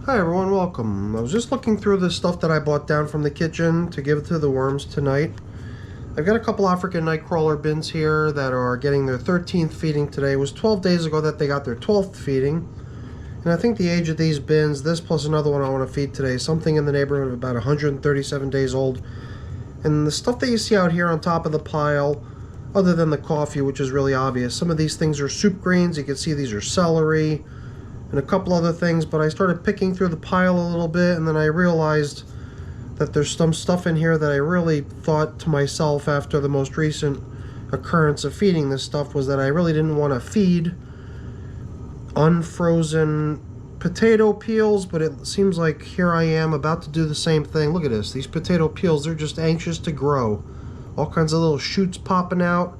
Hi everyone, welcome. I was just looking through the stuff that I bought down from the kitchen to give to the worms tonight. I've got a couple African nightcrawler bins here that are getting their 13th feeding today. It was 12 days ago that they got their 12th feeding. And I think the age of these bins, this plus another one I want to feed today, something in the neighborhood of about 137 days old. And the stuff that you see out here on top of the pile, other than the coffee, which is really obvious, some of these things are soup greens. You can see these are celery and a couple other things, but I started picking through the pile a little bit, and then I realized that there's some stuff in here that I really thought to myself after the most recent occurrence of feeding this stuff was that I really didn't want to feed unfrozen potato peels, but it seems like here I am about to do the same thing. Look at this. These potato peels, they're just anxious to grow. All kinds of little shoots popping out,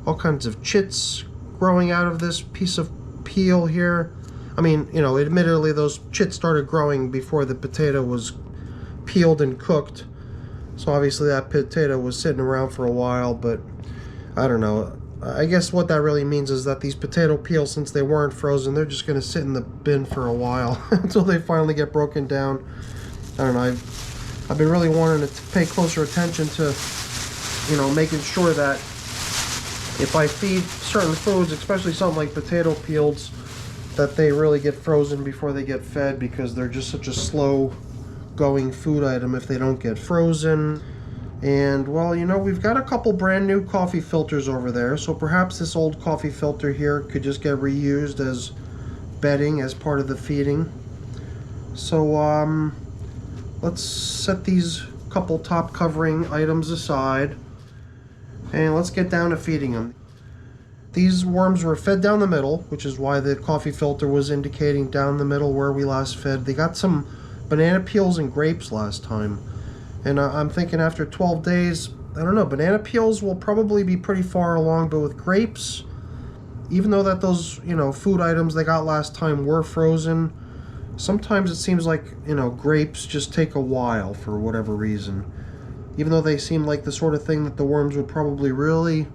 all kinds of chits growing out of this piece of peel here. I mean, you know, admittedly those chits started growing before the potato was peeled and cooked. So obviously that potato was sitting around for a while, but I don't know. I guess what that really means is that these potato peels, since they weren't frozen, they're just going to sit in the bin for a while until they finally get broken down. I don't know. I've been really wanting to pay closer attention to, you know, making sure that if I feed certain foods, especially something like potato peels, that they really get frozen before they get fed, because they're just such a slow going food item if they don't get frozen. And well, you know, we've got a couple brand new coffee filters over there, so perhaps this old coffee filter here could just get reused as bedding as part of the feeding. So let's set these couple top covering items aside and let's get down to feeding them. These worms were fed down the middle, which is why the coffee filter was indicating down the middle where we last fed. They got some banana peels and grapes last time. And I'm thinking after 12 days, I don't know, banana peels will probably be pretty far along, but with grapes, even though that those, you know, food items they got last time were frozen, sometimes it seems like, you know, grapes just take a while for whatever reason. Even though they seem like the sort of thing that the worms would probably really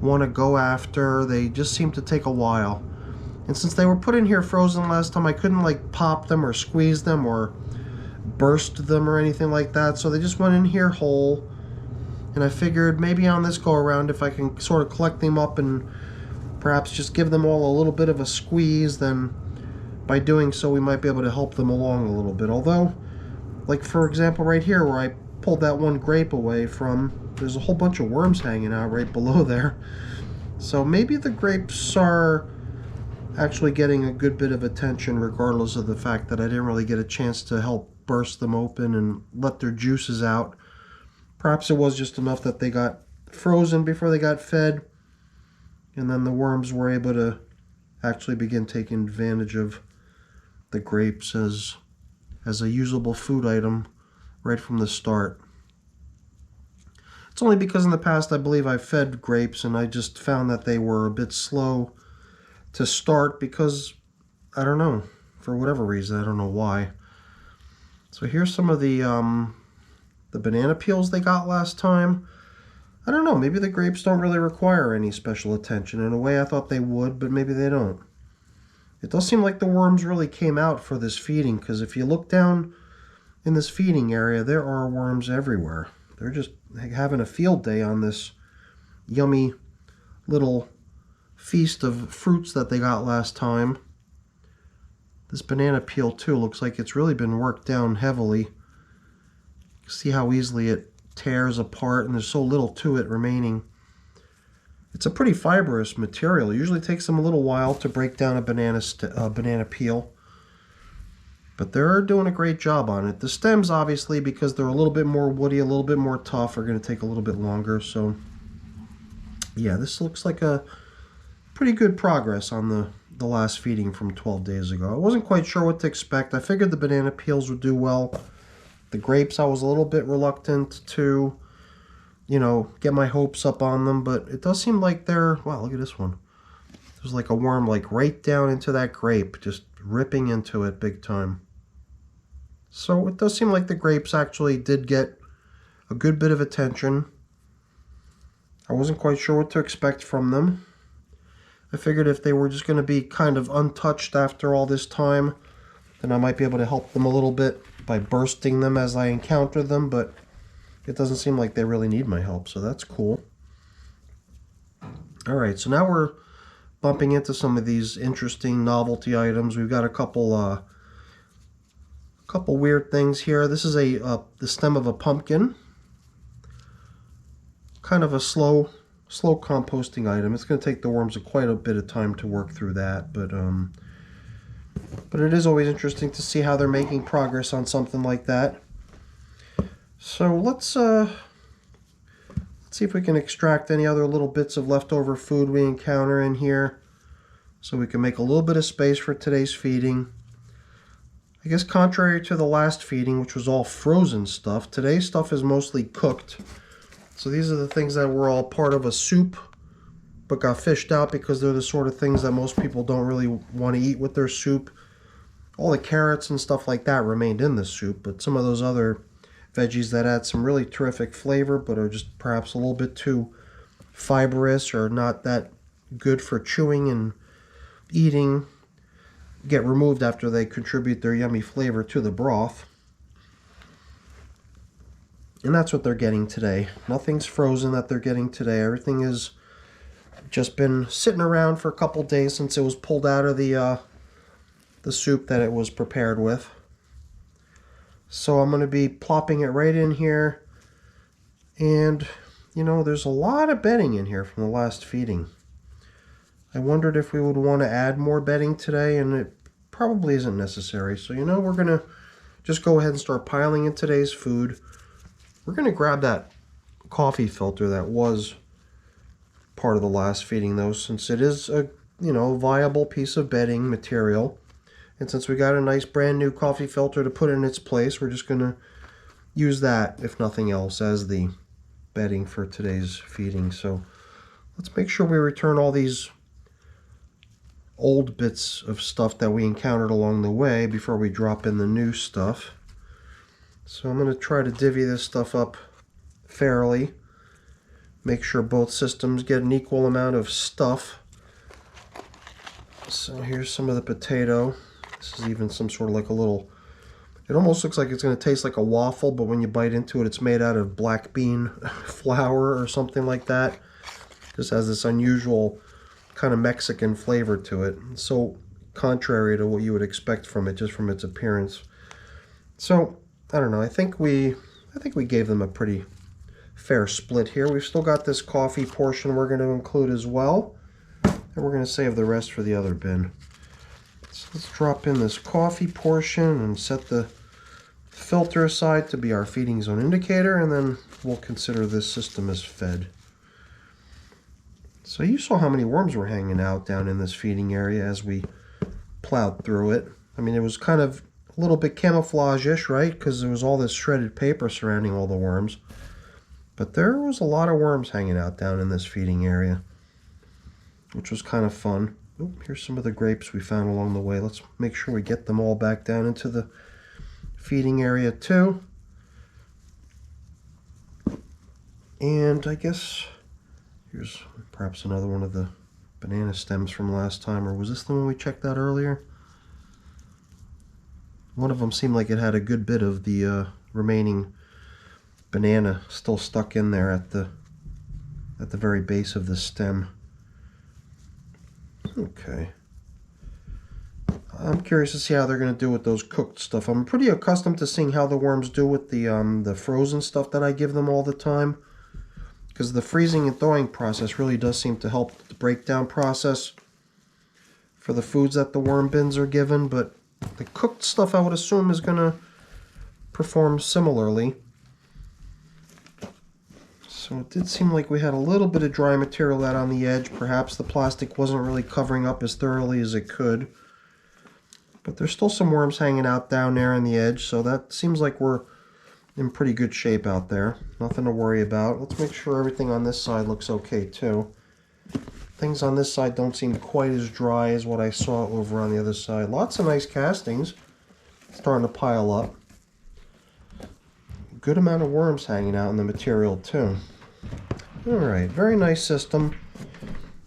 want to go after, they just seem to take a while. And since they were put in here frozen last time, I couldn't like pop them or squeeze them or burst them or anything like that, so they just went in here whole. And I figured maybe on this go around, if I can sort of collect them up and perhaps just give them all a little bit of a squeeze, then by doing so we might be able to help them along a little bit. Although, like for example right here where I pulled that one grape away from, there's a whole bunch of worms hanging out right below there. So maybe the grapes are actually getting a good bit of attention, regardless of the fact that I didn't really get a chance to help burst them open and let their juices out. Perhaps it was just enough that they got frozen before they got fed, and then the worms were able to actually begin taking advantage of the grapes as a usable food item right from the start. It's only because in the past I believe I fed grapes and I just found that they were a bit slow to start because, I don't know, for whatever reason, I don't know why. So here's some of the banana peels they got last time. I don't know, maybe the grapes don't really require any special attention. In a way I thought they would, but maybe they don't. It does seem like the worms really came out for this feeding, because if you look down in this feeding area, there are worms everywhere. They're just having a field day on this yummy little feast of fruits that they got last time. This banana peel too looks like it's really been worked down heavily. See how easily it tears apart, and there's so little to it remaining. It's a pretty fibrous material. It usually takes them a little while to break down a banana peel. But they're doing a great job on it. The stems, obviously, because they're a little bit more woody, a little bit more tough, are going to take a little bit longer. So, yeah, this looks like a pretty good progress on the last feeding from 12 days ago. I wasn't quite sure what to expect. I figured the banana peels would do well. The grapes, I was a little bit reluctant to, you know, get my hopes up on them. But it does seem like they're, wow, look at this one. There's like a worm like right down into that grape, just ripping into it big time. So it does seem like the grapes actually did get a good bit of attention. I wasn't quite sure what to expect from them. I figured if they were just going to be kind of untouched after all this time, then I might be able to help them a little bit by bursting them as I encounter them, but it doesn't seem like they really need my help, so that's cool. Alright, so now we're bumping into some of these interesting novelty items. We've got a couple weird things here. This is the stem of a pumpkin. Kind of a slow composting item. It's going to take the worms quite a bit of time to work through that, but it is always interesting to see how they're making progress on something like that. So let's see if we can extract any other little bits of leftover food we encounter in here, so we can make a little bit of space for today's feeding. I guess contrary to the last feeding, which was all frozen stuff, today's stuff is mostly cooked. So these are the things that were all part of a soup but got fished out because they're the sort of things that most people don't really want to eat with their soup. All the carrots and stuff like that remained in the soup, but some of those other veggies that add some really terrific flavor but are just perhaps a little bit too fibrous or not that good for chewing and eating get removed after they contribute their yummy flavor to the broth. And that's what they're getting today. Nothing's frozen that they're getting today. Everything has just been sitting around for a couple days since it was pulled out of the soup that it was prepared with. So I'm going to be plopping it right in here. And, you know, there's a lot of bedding in here from the last feeding. I wondered if we would want to add more bedding today, and it probably isn't necessary. So, you know, we're going to just go ahead and start piling in today's food. We're going to grab that coffee filter that was part of the last feeding, though, since it is a, you know, viable piece of bedding material. And since we got a nice brand new coffee filter to put in its place, we're just going to use that, if nothing else, as the bedding for today's feeding. So let's make sure we return all these old bits of stuff that we encountered along the way before we drop in the new stuff. So I'm going to try to divvy this stuff up fairly. Make sure both systems get an equal amount of stuff. So here's some of the potato. This is even some sort of like a little, it almost looks like it's going to taste like a waffle, but when you bite into it, it's made out of black bean flour or something like that. Just has this unusual kind of Mexican flavor to it. So contrary to what you would expect from it, just from its appearance. So I don't know. I think we gave them a pretty fair split here. We've still got this coffee portion we're going to include as well, and we're going to save the rest for the other bin. So let's drop in this coffee portion and set the filter aside to be our feeding zone indicator, and then we'll consider this system as fed. So you saw how many worms were hanging out down in this feeding area as we plowed through it. I mean, it was kind of a little bit camouflage-ish, right? Because there was all this shredded paper surrounding all the worms. But there was a lot of worms hanging out down in this feeding area, which was kind of fun. Oh, here's some of the grapes we found along the way. Let's make sure we get them all back down into the feeding area too. And I guess here's perhaps another one of the banana stems from last time. Or was this the one we checked out earlier? One of them seemed like it had a good bit of the remaining banana still stuck in there at the very base of the stem. Okay. I'm curious to see how they're going to do with those cooked stuff. I'm pretty accustomed to seeing how the worms do with the frozen stuff that I give them all the time, because the freezing and thawing process really does seem to help the breakdown process for the foods that the worm bins are given. But the cooked stuff I would assume is going to perform similarly. So it did seem like we had a little bit of dry material out on the edge. Perhaps the plastic wasn't really covering up as thoroughly as it could. But there's still some worms hanging out down there on the edge, so that seems like we're in pretty good shape out there. Nothing to worry about. Let's make sure everything on this side looks okay too. Things on this side don't seem quite as dry as what I saw over on the other side. Lots of nice castings starting to pile up. Good amount of worms hanging out in the material too. Alright, very nice system.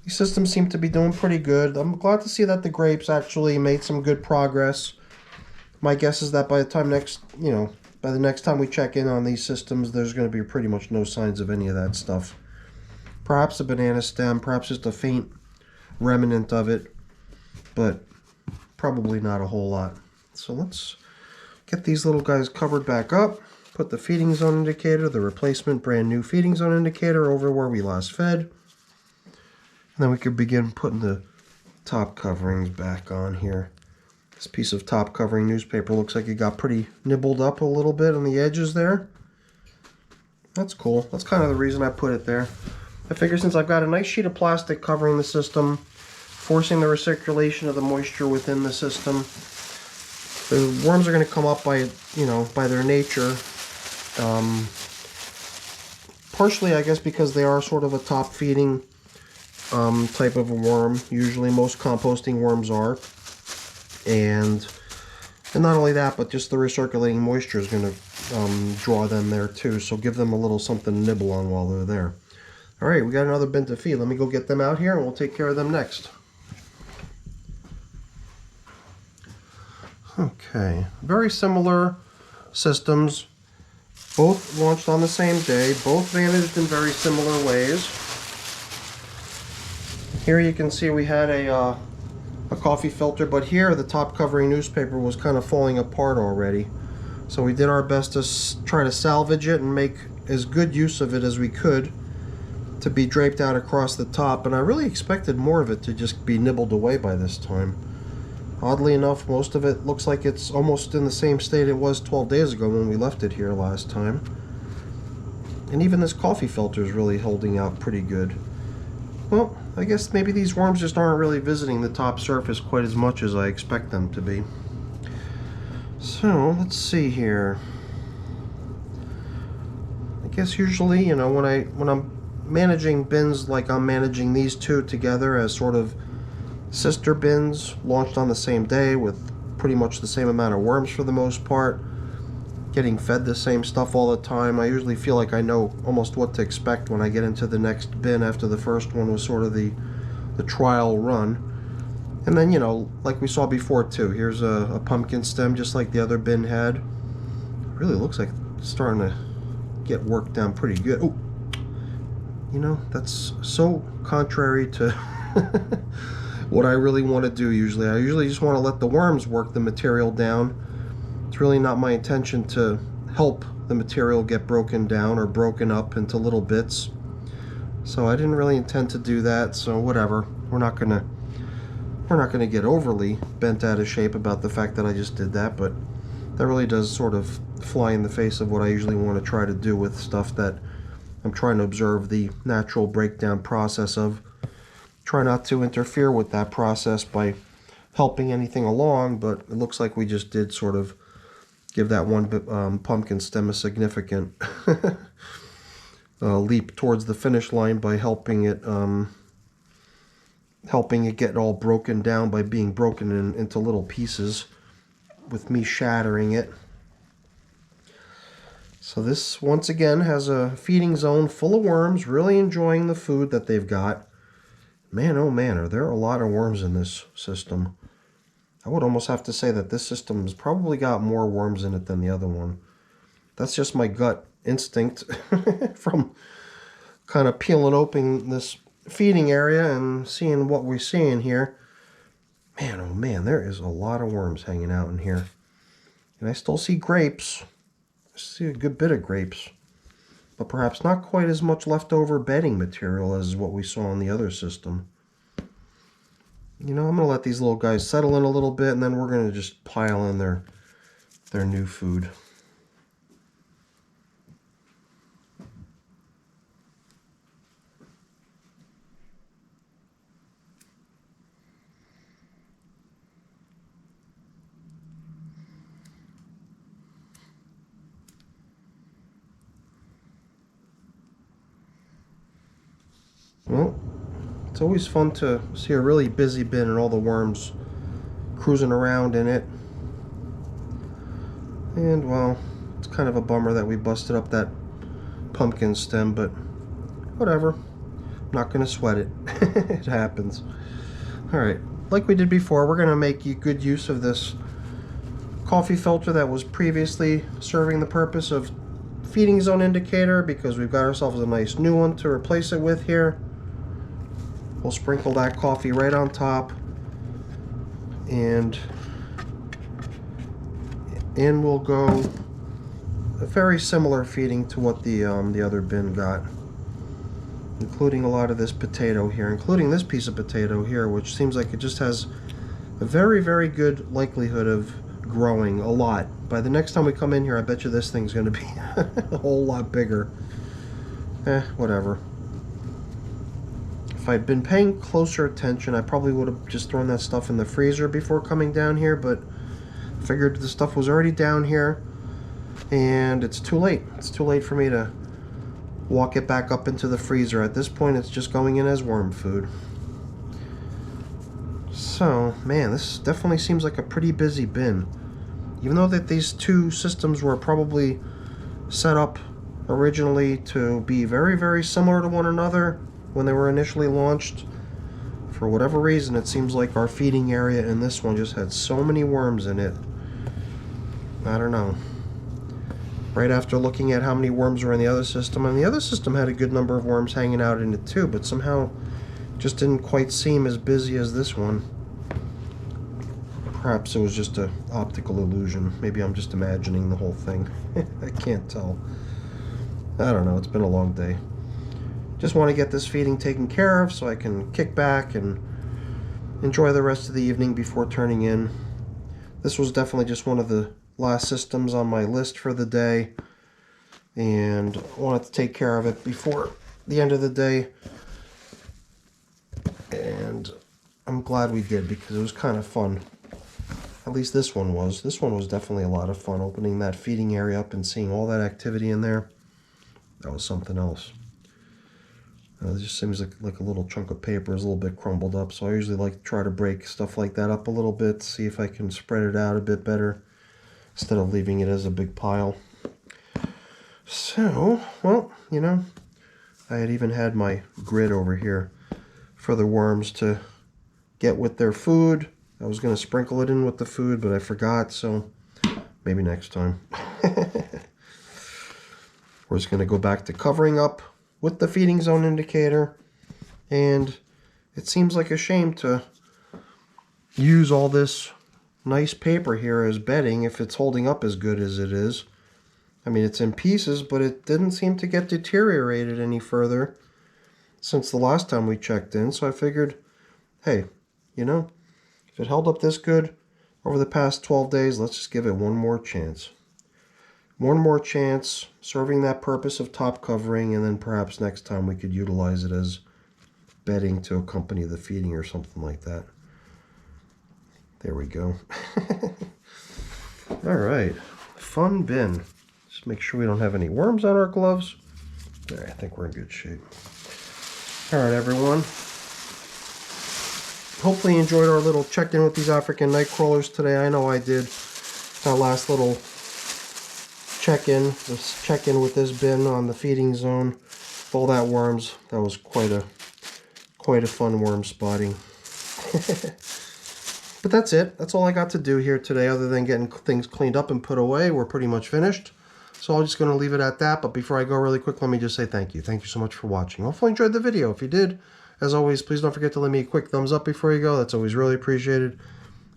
These systems seem to be doing pretty good. I'm glad to see that the grapes actually made some good progress. my guess is that by the time by the next time we check in on these systems, there's going to be pretty much no signs of any of that stuff. Perhaps a banana stem, perhaps just a faint remnant of it, but probably not a whole lot. So let's get these little guys covered back up, put the feeding zone indicator, the replacement brand new feeding zone indicator over where we last fed, and then we could begin putting the top coverings back on here. This piece of top covering newspaper looks like it got pretty nibbled up a little bit on the edges there. That's cool. That's kind of the reason I put it there. I figure since I've got a nice sheet of plastic covering the system, forcing the recirculation of the moisture within the system, the worms are going to come up by, by their nature. Partially, I guess, because they are sort of a top feeding type of a worm. Usually most composting worms are. And not only that, but just the recirculating moisture is going to draw them there too. So give them a little something to nibble on while they're there. All right, we got another bin to feed. Let me go get them out here and we'll take care of them next. Okay, very similar systems. Both launched on the same day. Both managed in very similar ways. Here you can see we had a coffee filter, but here the top covering newspaper was kind of falling apart already. So we did our best to try to salvage it and make as good use of it as we could to be draped out across the top. And I really expected more of it to just be nibbled away by this time. Oddly enough, most of it looks like it's almost in the same state it was 12 days ago when we left it here last time. And even this coffee filter is really holding out pretty good. Well, I guess maybe these worms just aren't really visiting the top surface quite as much as I expect them to be. So, let's see here. I guess usually, when I'm managing bins like I'm managing these two together as sort of sister bins, launched on the same day with pretty much the same amount of worms for the most part, getting fed the same stuff all the time, I usually feel like I know almost what to expect when I get into the next bin after the first one was sort of the trial run. And then, like we saw before too, here's a pumpkin stem just like the other bin had. It really looks like it's starting to get worked down pretty good. Oh, that's so contrary to what I really want to do usually. I usually just want to let the worms work the material down. It's really not my intention to help the material get broken down or broken up into little bits. So I didn't really intend to do that, so whatever. We're not gonna get overly bent out of shape about the fact that I just did that, but that really does sort of fly in the face of what I usually want to try to do with stuff that I'm trying to observe the natural breakdown process of. Try not to interfere with that process by helping anything along, but it looks like we just did sort of give that one pumpkin stem a significant leap towards the finish line by helping it get all broken down by being broken into little pieces with me shattering it. So this once again has a feeding zone full of worms, really enjoying the food that they've got. Man, oh man, are there a lot of worms in this system. I would almost have to say that this system has probably got more worms in it than the other one. That's just my gut instinct from kind of peeling open this feeding area and seeing what we're seeing here. Man, oh man, there is a lot of worms hanging out in here. And I still see grapes. I see a good bit of grapes. But perhaps not quite as much leftover bedding material as what we saw in the other system. I'm going to let these little guys settle in a little bit, and then we're going to just pile in their new food. Well, it's always fun to see a really busy bin and all the worms cruising around in it. And, well, it's kind of a bummer that we busted up that pumpkin stem, but whatever. I'm not going to sweat it. It happens. Alright, like we did before, we're going to make good use of this coffee filter that was previously serving the purpose of feeding zone indicator, because we've got ourselves a nice new one to replace it with here. We'll sprinkle that coffee right on top, and in will go a very similar feeding to what the other bin got, including a lot of this potato here, including this piece of potato here, which seems like it just has a very, very good likelihood of growing a lot. By the next time we come in here, I bet you this thing's going to be a whole lot bigger. Whatever. If I'd been paying closer attention, I probably would have just thrown that stuff in the freezer before coming down here, but I figured the stuff was already down here, and it's too late. It's too late for me to walk it back up into the freezer. At this point, it's just going in as worm food. So, man, this definitely seems like a pretty busy bin. Even though that these two systems were probably set up originally to be very, very similar to one another when they were initially launched, for whatever reason, it seems like our feeding area in this one just had so many worms in it. I don't know. Right after looking at how many worms were in the other system, and the other system had a good number of worms hanging out in it too, but somehow just didn't quite seem as busy as this one. Perhaps it was just an optical illusion. Maybe I'm just imagining the whole thing. I can't tell. I don't know. It's been a long day. Just want to get this feeding taken care of so I can kick back and enjoy the rest of the evening before turning in. This was definitely just one of the last systems on my list for the day, and I wanted to take care of it before the end of the day, and I'm glad we did, because it was kind of fun. At least this one was. This one was definitely a lot of fun, opening that feeding area up and seeing all that activity in there. That was something else. It just seems like a little chunk of paper is a little bit crumbled up, so I usually like to try to break stuff like that up a little bit, see if I can spread it out a bit better instead of leaving it as a big pile. So, well, you know, I had even had my grid over here for the worms to get with their food. I was going to sprinkle it in with the food, but I forgot, so maybe next time. We're just going to go back to covering up with the feeding zone indicator, and it seems like a shame to use all this nice paper here as bedding if it's holding up as good as it is. I mean, it's in pieces, but it didn't seem to get deteriorated any further since the last time we checked in, so I figured, hey, you know, if it held up this good over the past 12 days, let's just give it one more chance. One more chance, serving that purpose of top covering, and then perhaps next time we could utilize it as bedding to accompany the feeding or something like that. There we go. All right, fun bin. Just make sure we don't have any worms on our gloves. All right, I think we're in good shape. All right, everyone. Hopefully you enjoyed our little check-in with these African nightcrawlers today. I know I did. Our last little check-in with this bin on the feeding zone. With all that worms, that was quite a fun worm spotting. But that's it. That's all I got to do here today, other than getting things cleaned up and put away. We're pretty much finished. So I'm just going to leave it at that. But before I go really quick, let me just say thank you. Thank you so much for watching. Hopefully you enjoyed the video. If you did, as always, please don't forget to leave me a quick thumbs up before you go. That's always really appreciated.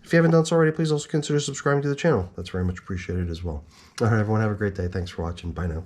If you haven't done so already, please also consider subscribing to the channel. That's very much appreciated as well. All right, everyone, have a great day. Thanks for watching. Bye now.